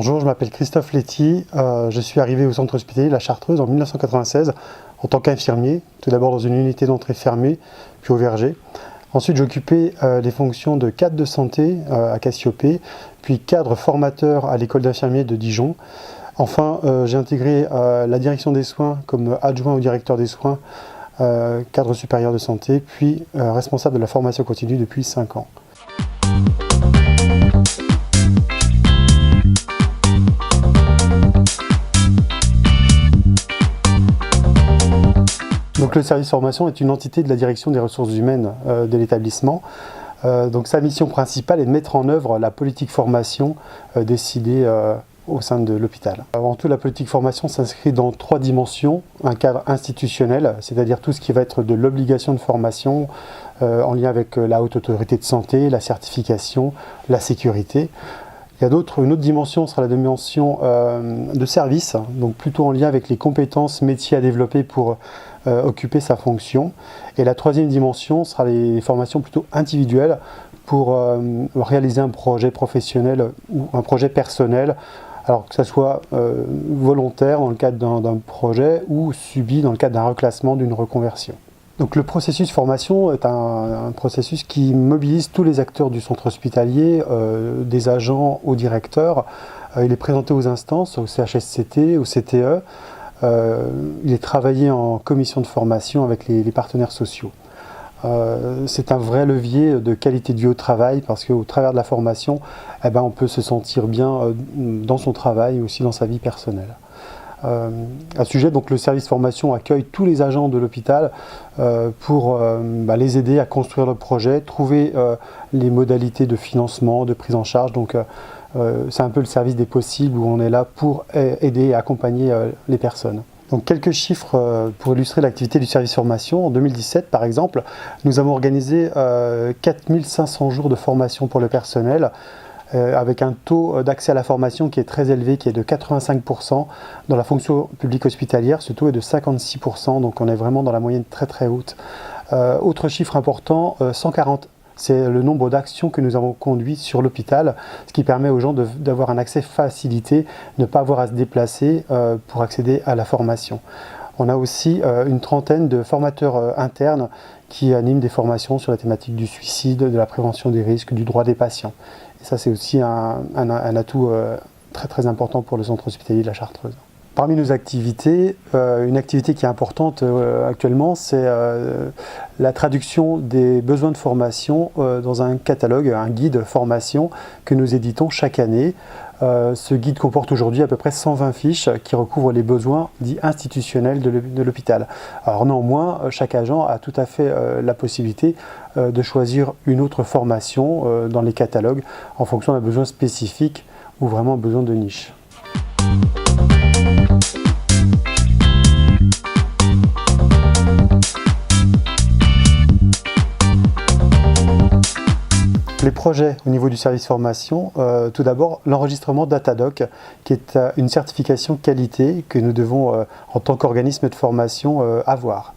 Bonjour, je m'appelle Christophe Letty, je suis arrivé au centre hospitalier La Chartreuse en 1996 en tant qu'infirmier, tout d'abord dans une unité d'entrée fermée, puis au Verger. Ensuite, j'ai occupé les fonctions de cadre de santé à Cassiopée, puis cadre formateur à l'école d'infirmiers de Dijon. Enfin, j'ai intégré la direction des soins comme adjoint au directeur des soins, cadre supérieur de santé, puis responsable de la formation continue depuis 5 ans. Donc le service formation est une entité de la direction des ressources humaines de l'établissement. Donc sa mission principale est de mettre en œuvre la politique formation décidée au sein de l'hôpital. Avant tout, la politique formation s'inscrit dans 3 dimensions. Un cadre institutionnel, c'est-à-dire tout ce qui va être de l'obligation de formation en lien avec la haute autorité de santé, la certification, la sécurité. Il y a une autre dimension sera la dimension de service, donc plutôt en lien avec les compétences métiers à développer pour occuper sa fonction. Et la 3e dimension sera les formations plutôt individuelles pour réaliser un projet professionnel ou un projet personnel, alors que ce soit volontaire dans le cadre d'un projet ou subi dans le cadre d'un reclassement, d'une reconversion. Donc le processus formation est un processus qui mobilise tous les acteurs du centre hospitalier, des agents au directeur. Il est présenté aux instances, au CHSCT, au CTE. Il est travaillé en commission de formation avec les partenaires sociaux. C'est un vrai levier de qualité de vie au travail parce qu'au travers de la formation, on peut se sentir bien dans son travail et aussi dans sa vie personnelle. À ce sujet, donc, le service formation accueille tous les agents de l'hôpital pour les aider à construire le projet, trouver les modalités de financement, de prise en charge. Donc, c'est un peu le service des possibles où on est là pour aider et accompagner les personnes. Donc, quelques chiffres pour illustrer l'activité du service formation. En 2017, par exemple, nous avons organisé 4500 jours de formation pour le personnel, avec un taux d'accès à la formation qui est très élevé, qui est de 85%. Dans la fonction publique hospitalière, ce taux est de 56%, donc on est vraiment dans la moyenne très très haute. Autre chiffre important, 140, c'est le nombre d'actions que nous avons conduites sur l'hôpital, ce qui permet aux gens d'avoir un accès facilité, ne pas avoir à se déplacer pour accéder à la formation. On a aussi une trentaine de formateurs internes qui animent des formations sur la thématique du suicide, de la prévention des risques, du droit des patients. Et ça, c'est aussi un atout très très important pour le centre hospitalier de La Chartreuse. Parmi nos activités, une activité qui est importante actuellement, c'est la traduction des besoins de formation dans un catalogue, un guide formation que nous éditons chaque année. Ce guide comporte aujourd'hui à peu près 120 fiches qui recouvrent les besoins dits institutionnels de l'hôpital. Alors néanmoins, chaque agent a tout à fait la possibilité de choisir une autre formation dans les catalogues en fonction d'un besoin spécifique ou vraiment un besoin de niche. Les projets au niveau du service formation, tout d'abord l'enregistrement Datadoc, qui est une certification qualité que nous devons, en tant qu'organisme de formation, avoir.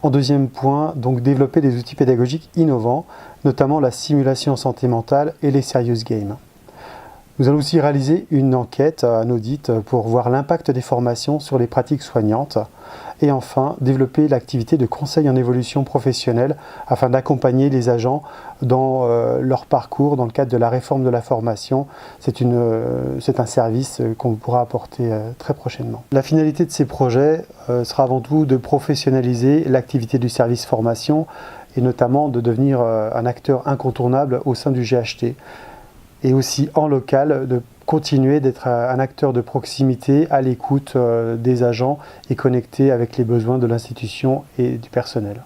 En deuxième point, donc développer des outils pédagogiques innovants, notamment la simulation en santé mentale et les serious games. Nous allons aussi réaliser une enquête, un audit, pour voir l'impact des formations sur les pratiques soignantes. Et enfin, développer l'activité de conseil en évolution professionnelle afin d'accompagner les agents dans leur parcours dans le cadre de la réforme de la formation. C'est un service qu'on pourra apporter très prochainement. La finalité de ces projets sera avant tout de professionnaliser l'activité du service formation et notamment de devenir un acteur incontournable au sein du GHT. Et aussi en local, de continuer d'être un acteur de proximité à l'écoute des agents et connecté avec les besoins de l'institution et du personnel.